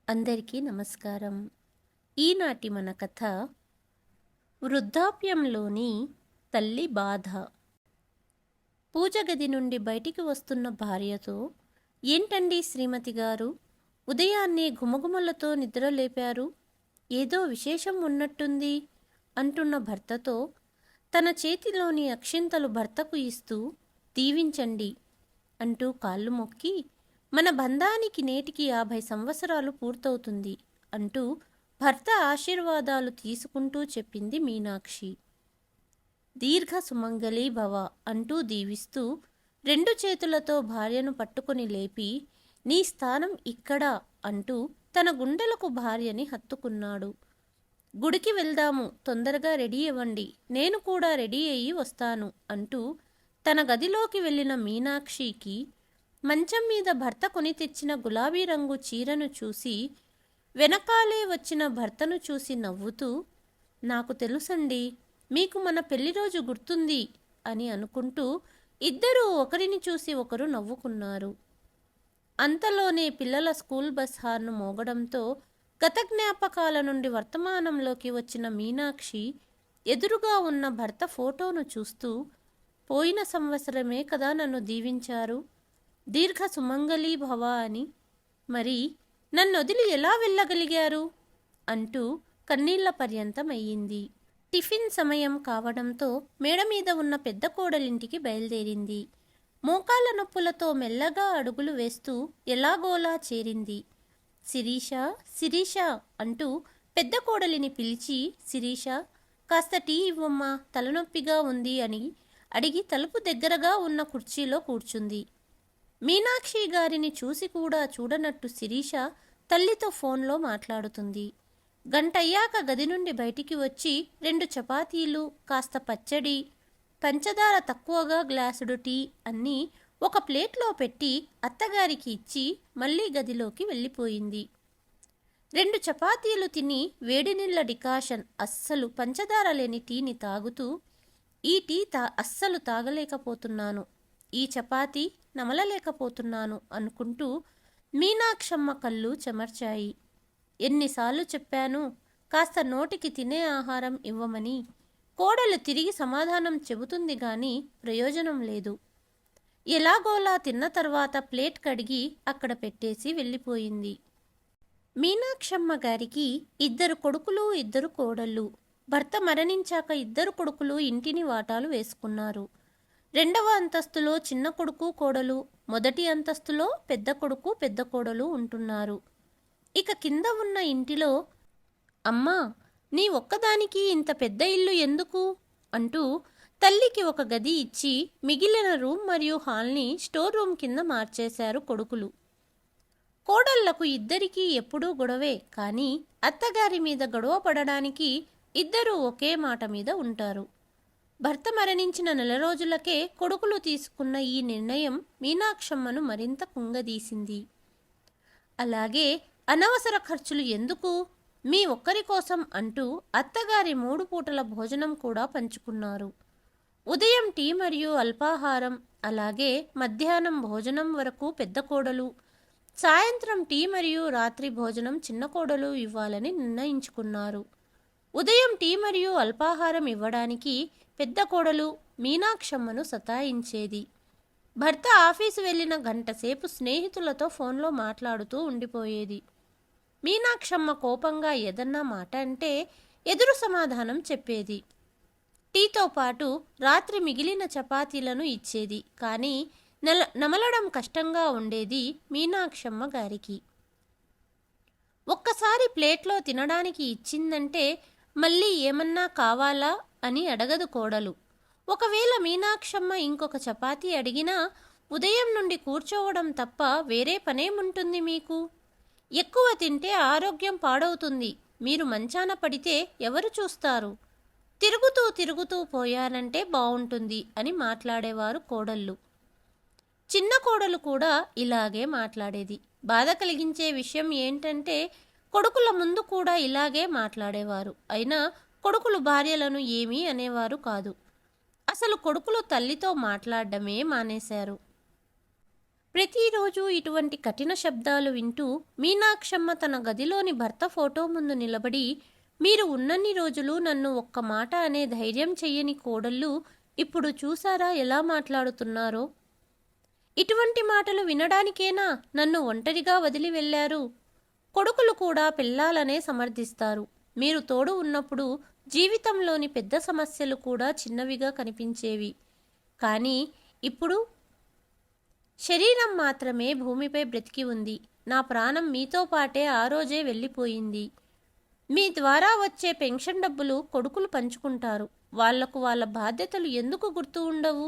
అందరికీ నమస్కారం. ఈనాటి మన కథ వృద్ధాప్యంలోని తల్లి బాధ. పూజ గది నుండి బయటికి వస్తున్న భార్యతో, ఏంటండి శ్రీమతి గారు, ఉదయాన్నే ఘుమఘుమలతో నిద్రలేపారు, ఏదో విశేషం ఉన్నట్టుంది అంటున్న భర్తతో తన చేతిలోని అక్షింతలు భర్తకు ఇస్తూ, దీవించండి అంటూ కాళ్ళు మొక్కి, మన బంధానికి నేటికి 50 సంవత్సరాలు పూర్తవుతుంది అంటూ భర్త ఆశీర్వాదాలు తీసుకుంటూ చెప్పింది మీనాక్షి. దీర్ఘ సుమంగళీ భవ అంటూ దీవిస్తూ 2 చేతులతో భార్యను పట్టుకుని లేపి, నీ స్థానం ఇక్కడ అంటూ తన గుండెలకు భార్యని హత్తుకున్నాడు. గుడికి వెళ్దాము, తొందరగా రెడీ అవ్వండి, నేను కూడా రెడీ అయ్యి వస్తాను అంటూ తన గదిలోకి వెళ్ళిన మీనాక్షికి మంచం మీద భర్త కొని తెచ్చిన గులాబీ రంగు చీరను చూసి, వెనకాలే వచ్చిన భర్తను చూసి నవ్వుతూ, నాకు తెలుసండి, మీకు మన పెళ్లి రోజు గుర్తుంది అని అనుకుంటూ ఇద్దరూ ఒకరిని చూసి ఒకరు నవ్వుకున్నారు. అంతలోనే పిల్లల స్కూల్ బస్ హార్న్ మోగడంతో గత జ్ఞాపకాల నుండి వర్తమానంలోకి వచ్చిన మీనాక్షి ఎదురుగా ఉన్న భర్త ఫోటోను చూస్తూ, పోయిన సంవత్సరమే కదా నన్ను దీవించారు, దీర్ఘ సుమంగళీ భవ అని, మరి నన్నొదిలి ఎలా వెళ్ళగలిగారు అంటూ కన్నీళ్ల పర్యంతమయ్యింది. టిఫిన్ సమయం కావడంతో మేడ మీద ఉన్న పెద్ద కోడలింటికి బయలుదేరింది. మోకాళ్ళ నొప్పులతో మెల్లగా అడుగులు వేస్తూ ఎలాగోలా చేరింది. శిరీష, శిరీష అంటూ పెద్ద కోడలిని పిలిచి, శిరీష కాస్త టీ ఇవ్వమ్మా, తలనొప్పిగా ఉంది అని అడిగి తలుపు దగ్గరగా ఉన్న కుర్చీలో కూర్చుంది. మీనాక్షి గారిని చూసి కూడా చూడనట్టు శిరీష తల్లితో ఫోన్లో మాట్లాడుతుంది. గంటయ్యాక గది నుండి బయటికి వచ్చి 2 చపాతీలు, కాస్త పచ్చడి, పంచదార తక్కువగా గ్లాసుడు టీ అన్నీ ఒక ప్లేట్లో పెట్టి అత్తగారికి ఇచ్చి మళ్ళీ గదిలోకి వెళ్ళిపోయింది. 2 చపాతీలు తిని వేడి నీళ్ళ డికాషన్, అస్సలు పంచదార లేని టీని తాగుతూ, ఈ టీ అస్సలు తాగలేకపోతున్నాను, ఈ చపాతీ నమలలేకపోతున్నాను అనుకుంటూ మీనాక్షమ్మ కళ్ళు చెమర్చాయి. ఎన్నిసార్లు చెప్పాను కాస్త నోటికి తినే ఆహారం ఇవ్వమని. కోడలు తిరిగి సమాధానం చెబుతుంది గాని ప్రయోజనం లేదు. ఎలాగోలా తిన్న తర్వాత ప్లేట్ కడిగి అక్కడ పెట్టేసి వెళ్ళిపోయింది. మీనాక్షమ్మ గారికి 2 కొడుకులు, 2 కోడళ్ళు. భర్త మరణించాక 2 కొడుకులు ఇంటిని వాటాలు వేసుకున్నారు. 2వ అంతస్తులో చిన్న కొడుకు కోడలు, మొదటి అంతస్తులో పెద్ద కొడుకు పెద్ద కోడలు ఉంటున్నారు. ఇక కింద ఉన్న ఇంటిలో, అమ్మా నీ ఒక్కదానికి ఇంత పెద్ద ఇల్లు ఎందుకు అంటూ తల్లికి ఒక గది ఇచ్చి మిగిలిన రూమ్ మరియు హాల్ని స్టోర్ రూమ్ కింద మార్చేశారు కొడుకులు. కోడళ్లకు ఇద్దరికీ ఎప్పుడూ గొడవే, కానీ అత్తగారి మీద గొడవ పడడానికి ఇద్దరూ ఒకే మాట మీద ఉంటారు. భర్త మరణించిన 4 రోజులకే కొడుకులు తీసుకున్న ఈ నిర్ణయం మీనాక్షమ్మను మరింత కుంగదీసింది. అలాగే అనవసర ఖర్చులు ఎందుకు, మీ ఒక్కరి కోసం అంటూ అత్తగారి 3 పూటల భోజనం కూడా పంచుకున్నారు. ఉదయం టీ మరియు అల్పాహారం, అలాగే మధ్యాహ్నం భోజనం వరకు పెద్ద కోడలు, సాయంత్రం టీ మరియు రాత్రి భోజనం చిన్న కోడలు ఇవ్వాలని నిర్ణయించుకున్నారు. ఉదయం టీ మరియు అల్పాహారం ఇవ్వడానికి పెద్ద కోడలు మీనాక్షమ్మను సతాయించేది. భర్త ఆఫీసు వెళ్ళిన గంటసేపు స్నేహితులతో ఫోన్లో మాట్లాడుతూ ఉండిపోయేది. మీనాక్షమ్మ కోపంగా ఏదన్నా మాట అంటే ఎదురు సమాధానం చెప్పేది. టీతో పాటు రాత్రి మిగిలిన చపాతీలను ఇచ్చేది, కానీ నమలడం కష్టంగా ఉండేది మీనాక్షమ్మ గారికి. ఒక్కసారి ప్లేట్లో తినడానికి ఇచ్చిందంటే మళ్ళీ ఏమన్నా కావాలా అని అడగదు కోడలు. ఒకవేళ మీనాక్షమ్మ ఇంకొక చపాతీ అడిగినా, ఉదయం నుండి కూర్చోవడం తప్ప వేరే పనేముంటుంది మీకు, ఎక్కువ తింటే ఆరోగ్యం పాడవుతుంది, మీరు మంచాన పడితే ఎవరు చూస్తారు, తిరుగుతూ తిరుగుతూ పోయానంటే బావుంటుంది అని మాట్లాడేవారు కోడళ్ళు. చిన్న కోడలు కూడా ఇలాగే మాట్లాడేది. బాధ కలిగించే విషయం ఏంటంటే కొడుకుల ముందు కూడా ఇలాగే మాట్లాడేవారు. అయినా కొడుకులు భార్యలను ఏమీ అనేవారు కాదు. అసలు కొడుకులు తల్లితో మాట్లాడడమే మానేశారు. ప్రతిరోజు ఇటువంటి కఠిన శబ్దాలు వింటూ మీనాక్షమ్మ తన గదిలోని భర్త ఫోటో ముందు నిలబడి, మీరు ఉన్నన్ని రోజులు నన్ను ఒక్క మాట అనే ధైర్యం చెయ్యని కోడళ్ళు ఇప్పుడు చూసారా ఎలా మాట్లాడుతున్నారో? ఇటువంటి మాటలు వినడానికేనా నన్ను ఒంటరిగా వదిలి వెళ్ళారు? కొడుకులు కూడా పిల్లాలనే సమర్థిస్తారు. మీరు తోడు ఉన్నప్పుడు జీవితంలోని పెద్ద సమస్యలు కూడా చిన్నవిగా కనిపించేవి. కానీ ఇప్పుడు శరీరం మాత్రమే భూమిపై బ్రతికి ఉంది. నా ప్రాణం మీతో పాటే ఆ రోజే వెళ్ళిపోయింది. మీ ద్వారా వచ్చే పెన్షన్ డబ్బులు కొడుకులు పంచుకుంటారు. వాళ్లకు వాళ్ళ బాధ్యతలు ఎందుకు గుర్తు ఉండవు?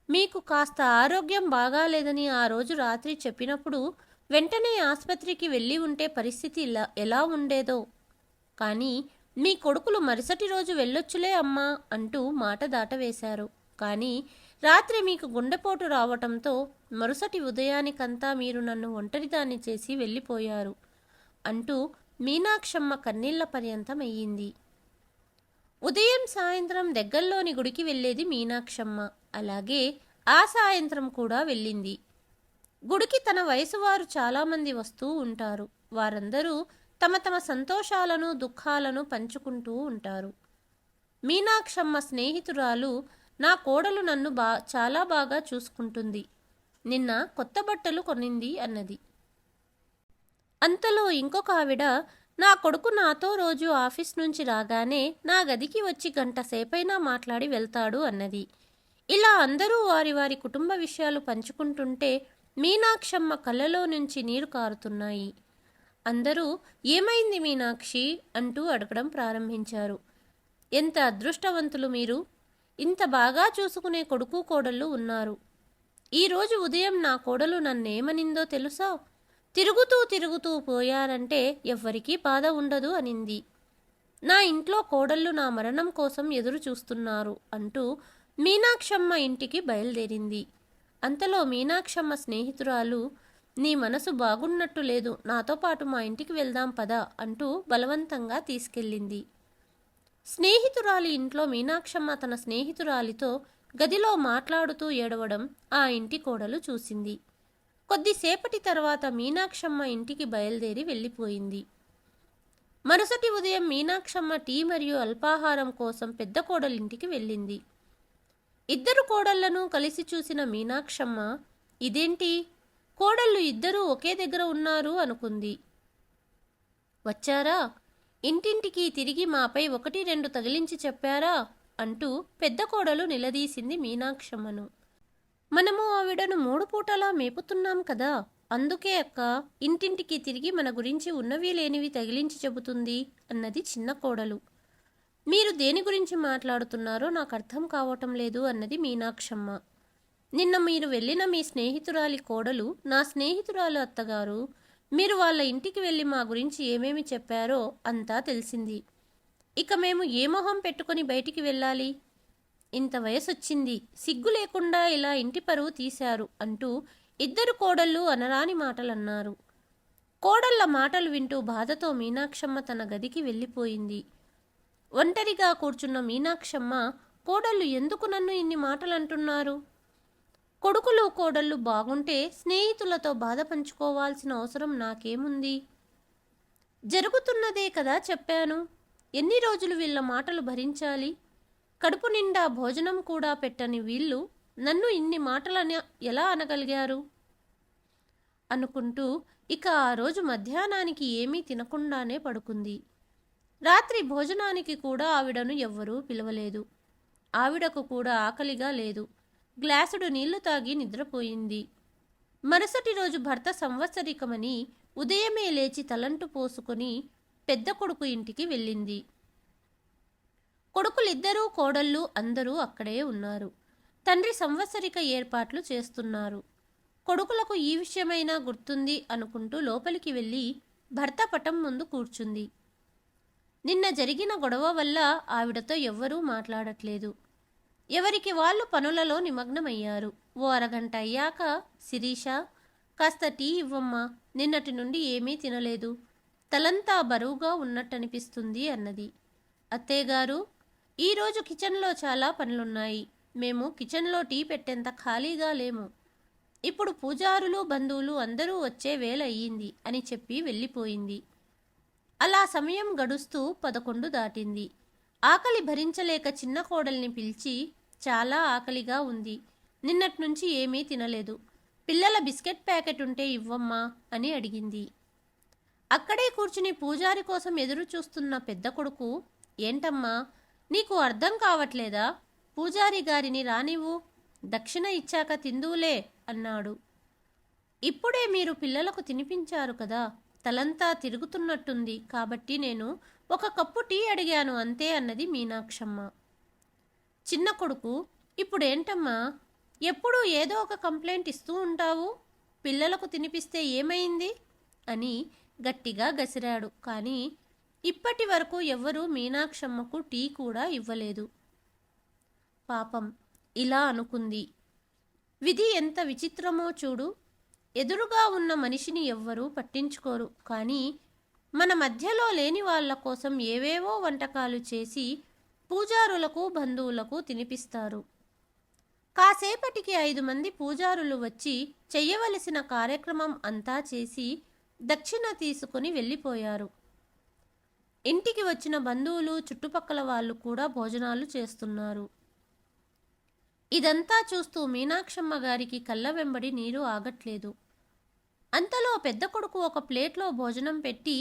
మీకు కాస్త ఆరోగ్యం బాగాలేదని ఆ రోజు రాత్రి చెప్పినప్పుడు వెంటనే ఆసుపత్రికి వెళ్ళి ఉంటే పరిస్థితి ఎలా ఉండేదో. కానీ మీ కొడుకులు మరుసటి రోజు వెళ్ళొచ్చులే అమ్మా అంటూ మాట దాటవేశారు. కానీ రాత్రి మీకు గుండెపోటు రావటంతో మరుసటి ఉదయానికంతా మీరు నన్ను ఒంటరిదాన్ని చేసి వెళ్ళిపోయారు అంటూ మీనాక్షమ్మ కన్నీళ్ల పర్యంతం అయ్యింది. ఉదయం సాయంత్రం దగ్గరలోని గుడికి వెళ్ళేది మీనాక్షమ్మ. అలాగే ఆ సాయంత్రం కూడా వెళ్ళింది. గుడికి తన వయసు వారు చాలామంది వస్తూ ఉంటారు. వారందరూ తమ తమ సంతోషాలను దుఃఖాలను పంచుకుంటూ ఉంటారు. మీనాక్షమ్మ స్నేహితురాలు, నా కోడలు నన్ను చాలా బాగా చూసుకుంటుంది. నిన్న కొత్త బట్టలు కొనింది అన్నది. అంతలో ఇంకొక ఆవిడ, నా కొడుకు నాతో రోజు ఆఫీస్ నుంచి రాగానే నా గదికి వచ్చి గంట సేపైనా మాట్లాడి వెళ్తాడు అన్నది. ఇలా అందరూ వారి వారి కుటుంబ విషయాలు పంచుకుంటుంటే మీనాక్షమ్మ కళ్ళలో నుంచి నీరు కారుతున్నాయి. అందరూ ఏమైంది మీనాక్షి అంటూ అడగడం ప్రారంభించారు. ఎంత అదృష్టవంతులు మీరు! ఇంత బాగా చూసుకునే కొడుకు కోడళ్ళు ఉన్నారు. ఈరోజు ఉదయం నా కోడలు నన్నేమనిందో తెలుసా? తిరుగుతూ తిరుగుతూ పోయారంటే ఎవ్వరికీ బాధ ఉండదు అనింది. నా ఇంట్లో కోడళ్ళు నా మరణం కోసం ఎదురు చూస్తున్నారు అంటూ మీనాక్షమ్మ ఇంటికి బయలుదేరింది. అంతలో మీనాక్షమ్మ స్నేహితురాలు, నీ మనసు బాగున్నట్టు లేదు, నాతో పాటు మా ఇంటికి వెళ్దాం పదా అంటూ బలవంతంగా తీసుకెళ్ళింది. స్నేహితురాలి ఇంట్లో మీనాక్షమ్మ తన స్నేహితురాలితో గదిలో మాట్లాడుతూ ఏడవడం ఆ ఇంటి కోడలు చూసింది. కొద్దిసేపటి తర్వాత మీనాక్షమ్మ ఇంటికి బయలుదేరి వెళ్ళిపోయింది. మరుసటి ఉదయం మీనాక్షమ్మ టీ మరియు అల్పాహారం కోసం పెద్ద కోడలింటికి వెళ్ళింది. ఇద్దరు కోడళ్లను కలిసి చూసిన మీనాక్షమ్మ, ఇదేంటి, కోడళ్ళు ఇద్దరూ ఒకే దగ్గర ఉన్నారు అనుకుంది. వచ్చారా? ఇంటింటికి తిరిగి మాపై 1-2 తగిలించి చెప్పారా అంటూ పెద్ద కోడలు నిలదీసింది మీనాక్షమ్మను. మనము ఆవిడను 3 పూటలా మేపుతున్నాం కదా, అందుకే అక్క ఇంటింటికి తిరిగి మన గురించి ఉన్నవి లేనివి తగిలించి చెబుతుంది అన్నది చిన్న కోడలు. మీరు దేని గురించి మాట్లాడుతున్నారో నాకు అర్థం కావటం లేదు అన్నది మీనాక్షమ్మ. నిన్న మీరు వెళ్ళిన మీ స్నేహితురాలి కోడలు నా స్నేహితురాలు అత్తగారు. మీరు వాళ్ళ ఇంటికి వెళ్ళి మా గురించి ఏమేమి చెప్పారో అంతా తెలిసింది. ఇక మేము ఏ మొహం పెట్టుకొని బయటికి వెళ్ళాలి? ఇంత వయసొచ్చింది, సిగ్గు లేకుండా ఇలా ఇంటి పరువు తీశారు అంటూ ఇద్దరు కోడళ్ళు అనరాని మాటలన్నారు. కోడళ్ల మాటలు వింటూ బాధతో మీనాక్షమ్మ తన గదికి వెళ్ళిపోయింది. ఒంటరిగా కూర్చున్న మీనాక్షమ్మ, కోడళ్ళు ఎందుకు నన్ను ఇన్ని మాటలంటున్నారు? కొడుకులు కోడళ్ళు బాగుంటే స్నేహితులతో బాధ పంచుకోవాల్సిన అవసరం నాకేముంది? జరుగుతున్నదే కదా చెప్పాను. ఎన్ని రోజులు వీళ్ళ మాటలు భరించాలి? కడుపు నిండా భోజనం కూడా పెట్టని వీళ్ళు నన్ను ఇన్ని మాటలని ఎలా అనగలిగారు అనుకుంటూ ఇక ఆ రోజు మధ్యాహ్నానికి ఏమీ తినకుండానే పడుకుంది. రాత్రి భోజనానికి కూడా ఆవిడను ఎవ్వరూ పిలవలేదు. ఆవిడకు కూడా ఆకలిగా లేదు. గ్లాసుడు నీళ్లు తాగి నిద్రపోయింది. మరుసటి రోజు భర్త సంవత్సరికమని ఉదయమే లేచి తలంటు పోసుకొని పెద్ద కొడుకు ఇంటికి వెళ్ళింది. కొడుకులిద్దరూ కోడళ్ళు అందరూ అక్కడే ఉన్నారు. తండ్రి సంవత్సరిక ఏర్పాట్లు చేస్తున్నారు. కొడుకులకు ఈ విషయమైనా గుర్తుంది అనుకుంటూ లోపలికి వెళ్ళి భర్త పటం ముందు కూర్చుంది. నిన్న జరిగిన గొడవ వల్ల ఆవిడతో ఎవ్వరూ మాట్లాడట్లేదు. ఎవరికి వాళ్ళు పనులలో నిమగ్నమయ్యారు. ఓ అరగంట అయ్యాక, శిరీష, కాస్త టీ ఇవ్వమ్మా, నిన్నటి నుండి ఏమీ తినలేదు, తలంతా బరువుగా ఉన్నట్టనిపిస్తుంది అన్నది. అత్తయ్యగారు, ఈరోజు కిచెన్లో చాలా పనులున్నాయి. మేము కిచెన్లో టీ పెట్టేంత ఖాళీగా లేము. ఇప్పుడు పూజారులు బంధువులు అందరూ వచ్చే వేళ అయ్యింది అని చెప్పి వెళ్ళిపోయింది. అలా సమయం గడుస్తూ 11 దాటింది. ఆకలి భరించలేక చిన్న కోడల్ని పిలిచి, చాలా ఆకలిగా ఉంది, నిన్నట్నుంచి ఏమీ తినలేదు, పిల్లల బిస్కెట్ ప్యాకెట్ ఉంటే ఇవ్వమ్మా అని అడిగింది. అక్కడే కూర్చుని పూజారి కోసం ఎదురు చూస్తున్న పెద్ద కొడుకు, ఏంటమ్మా నీకు అర్థం కావట్లేదా, పూజారి గారిని రానివ్వు, దక్షిణ ఇచ్చాక తిందువులే అన్నాడు. ఇప్పుడే మీరు పిల్లలకు తినిపించారు కదా, తలంతా తిరుగుతున్నట్టుంది, కాబట్టి నేను ఒక కప్పు టీ అడిగాను అంతే అన్నది మీనాక్షమ్మ. చిన్న కొడుకు, ఇప్పుడేంటమ్మా ఎప్పుడూ ఏదో ఒక కంప్లైంట్ ఇస్తూ ఉంటావు, పిల్లలకు తినిపిస్తే ఏమైంది అని గట్టిగా గసిరాడు. కానీ ఇప్పటి వరకు ఎవ్వరూ మీనాక్షమ్మకు టీ కూడా ఇవ్వలేదు. పాపం ఇలా అనుకుంది. విధి ఎంత విచిత్రమో చూడు, ఎదురుగా ఉన్న మనిషిని ఎవ్వరూ పట్టించుకోరు, కానీ మన మధ్యలో లేని వాళ్ళ కోసం ఏవేవో వంటకాలు చేసి పూజారులకు బంధువులకు తినిపిస్తారు. కాసేపటికి 5 మంది పూజారులు వచ్చి చెయ్యవలసిన కార్యక్రమం అంతా చేసి దక్షిణ తీసుకుని వెళ్ళిపోయారు. ఇంటికి వచ్చిన బంధువులు చుట్టుపక్కల వాళ్ళు కూడా భోజనాలు చేస్తున్నారు. ఇదంతా చూస్తూ మీనాక్షమ్మ గారికి కళ్ళ వెంబడి నీరు ఆగట్లేదు. అంతలో పెద్ద కొడుకు ఒక ప్లేట్లో భోజనం పెట్టి,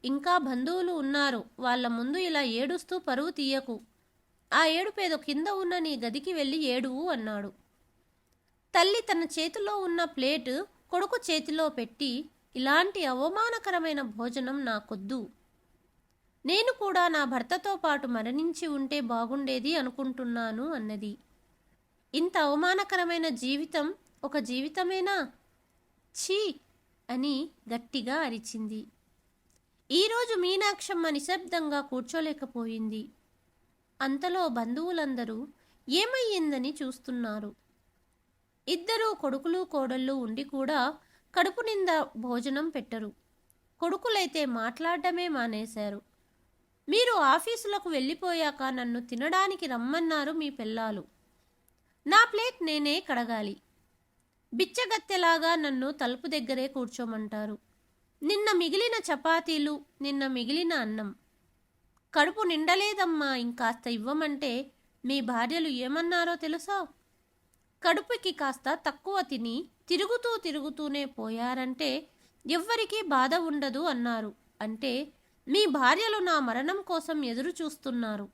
ఇంకా బంధువులు ఉన్నారు, వాళ్ళ ముందు ఇలా ఏడుస్తూ పరువు తీయకు, ఆ ఏడుపేదో కింద ఉన్న నీ గదికి వెళ్ళి ఏడువు అన్నాడు. తల్లి తన చేతిలో ఉన్న ప్లేటు కొడుకు చేతిలో పెట్టి, ఇలాంటి అవమానకరమైన భోజనం నాకొద్దు, నేను కూడా నా భర్తతో పాటు మరణించి ఉంటే బాగుండేది అనుకుంటున్నాను అన్నది. ఇంత అవమానకరమైన జీవితం ఒక జీవితమేనా, ఛీ అని గట్టిగా అరిచింది. ఈరోజు మీనాక్షమ్మ నిశ్శబ్దంగా కూర్చోలేకపోయింది. అంతలో బంధువులందరూ ఏమయ్యిందని చూస్తున్నారు. ఇద్దరు కొడుకులు కోడళ్ళు ఉండి కూడా కడుపు నిండా భోజనం పెట్టరు. కొడుకులైతే మాట్లాడటమే మానేశారు. మీరు ఆఫీసులకు వెళ్ళిపోయాక నన్ను తినడానికి రమ్మన్నారు మీ పిల్లాలు, నా ప్లేట్ నేనే కడగాలి, బిచ్చగత్తెలాగా నన్ను తలుపు దగ్గరే కూర్చోమంటారు, నిన్న మిగిలిన చపాతీలు, నిన్న మిగిలిన అన్నం, కడుపు నిండలేదమ్మా ఇంకాస్త ఇవ్వమంటే మీ భార్యలు ఏమన్నారో తెలుసా, కడుపుకి కాస్త తక్కువ తిని తిరుగుతూనే పోయారంటే ఎవ్వరికీ బాధ ఉండదు అన్నారు. అంటే మీ భార్యలు నా మరణం కోసం ఎదురు చూస్తున్నారు.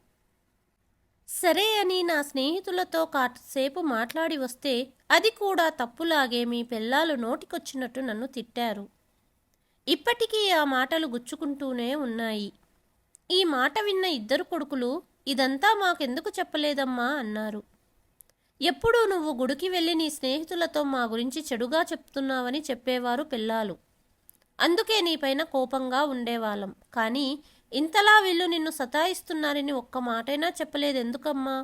సరే అని నా స్నేహితులతో కాసేపు మాట్లాడి వస్తే అది కూడా తప్పులాగే మీ పిల్లాలు నోటికొచ్చినట్టు నన్ను తిట్టారు. ఇప్పటికీ ఆ మాటలు గుచ్చుకుంటూనే ఉన్నాయి. ఈ మాట విన్న ఇద్దరు కొడుకులు, ఇదంతా మాకెందుకు చెప్పలేదమ్మా అన్నారు. ఎప్పుడూ నువ్వు గుడికి వెళ్ళి నీ స్నేహితులతో మా గురించి చెడుగా చెప్తున్నావని చెప్పేవారు పిల్లాలు, అందుకే నీపైన కోపంగా ఉండేవాళ్ళం, కానీ ఇంతలా వీళ్ళు నిన్ను సతాయిస్తున్నారని ఒక్క మాటైనా చెప్పలేదెందుకమ్మా,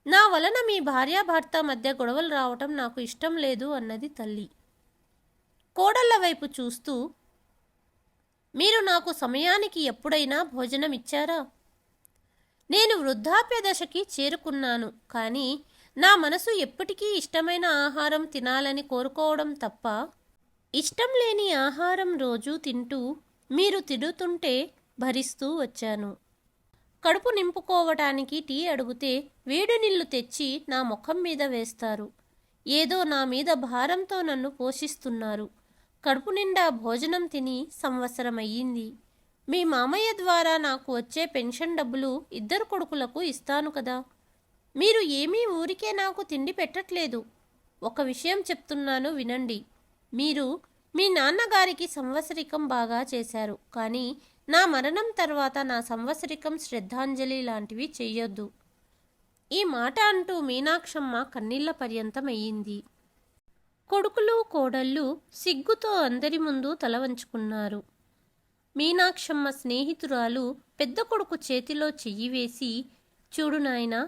నా వలన మీ భార్యాభర్త మధ్య గొడవలు రావటం నాకు ఇష్టం లేదు అన్నది తల్లి. కోడళ్ల వైపు చూస్తూ, మీరు నాకు సమయానికి ఎప్పుడైనా భోజనం ఇచ్చారా, నేను వృద్ధాప్య దశకి చేరుకున్నాను, కానీ నా మనసు ఎప్పటికీ ఇష్టమైన ఆహారం తినాలని కోరుకోవడం తప్ప, ఇష్టం లేని ఆహారం రోజూ తింటూ మీరు తిడుతుంటే భరిస్తూ వచ్చాను. కడుపు నింపుకోవటానికి టీ అడిగితే వేడి నీళ్లు తెచ్చి నా ముఖం మీద వేస్తారు, ఏదో నా మీద భారంతో నన్ను పోషిస్తున్నారు. కడుపు నిండా భోజనం తిని సంవత్సరం అయ్యింది. మీ మామయ్య ద్వారా నాకు వచ్చే పెన్షన్ డబ్బులు ఇద్దరు కొడుకులకు ఇస్తాను కదా, మీరు ఏమీ ఊరికే నాకు తిండి పెట్టట్లేదు. ఒక విషయం చెప్తున్నాను వినండి, మీరు మీ నాన్నగారికి సంవత్సరికం బాగా చేశారు, కానీ నా మరణం తర్వాత నా సంవత్సరికం శ్రద్ధాంజలి లాంటివి చెయ్యొద్దు. ఈ మాట అంటూ మీనాక్షమ్మ కన్నీళ్ల పర్యంతమయ్యింది. కొడుకులు కోడళ్ళు సిగ్గుతో అందరి ముందు తల వంచుకున్నారు. మీనాక్షమ్మ స్నేహితురాలు పెద్ద కొడుకు చేతిలో చెయ్యి వేసి, చూడు నాయనా,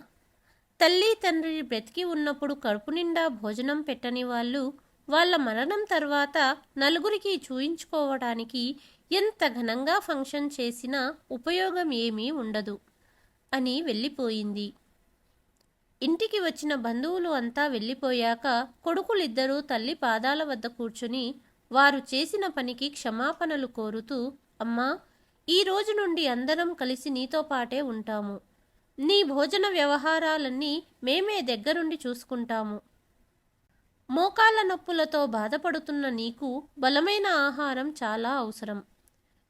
తల్లి తండ్రి బ్రతికి ఉన్నప్పుడు కడుపు నిండా భోజనం పెట్టని వాళ్ళు వాళ్ళ మరణం తర్వాత నలుగురికి చూయించుకోవడానికి ఎంత ఘనంగా ఫంక్షన్ చేసినా ఉపయోగం ఏమీ ఉండదు అని వెళ్ళిపోయింది. ఇంటికి వచ్చిన బంధువులు అంతా వెళ్ళిపోయాక కొడుకులిద్దరూ తల్లి పాదాల వద్ద కూర్చుని వారు చేసిన పనికి క్షమాపణలు కోరుతూ, అమ్మా, ఈ రోజు నుండి అందరం కలిసి నీతో పాటే ఉంటాము. నీ భోజన వ్యవహారాలన్నీ మేమే దగ్గరుండి చూసుకుంటాము. మోకాళ్ళ నొప్పులతో బాధపడుతున్న నీకు బలమైన ఆహారం చాలా అవసరం.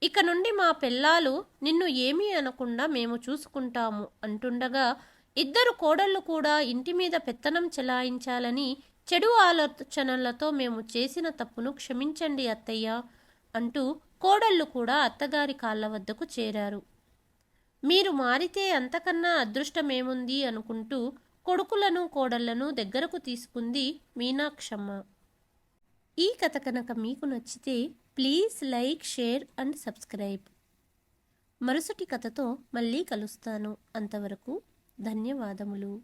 ఇక నుండి మా పెళ్ళాలు నిన్ను ఏమీ అనకుండా మేము చూసుకుంటాము అంటుండగా ఇద్దరు కోడళ్ళు కూడా ఇంటి మీద పెత్తనం చెలాయించాలని చెడు ఆలోచనలతో మేము చేసిన తప్పును క్షమించండి అత్తయ్య అంటూ కోడళ్ళు కూడా అత్తగారి కాళ్ళ వద్దకు చేరారు. మీరు మారితే అంతకన్నా అదృష్టమేముంది అనుకుంటూ కొడుకులను కోడళ్లను దగ్గరకు తీసుకుంది మీనాక్షమ్మ. ఈ కథ కనుక మీకు నచ్చితే please like, share and subscribe. మరుసటి కథతో మళ్ళీ కలుస్తాను. అంతవరకు ధన్యవాదములు.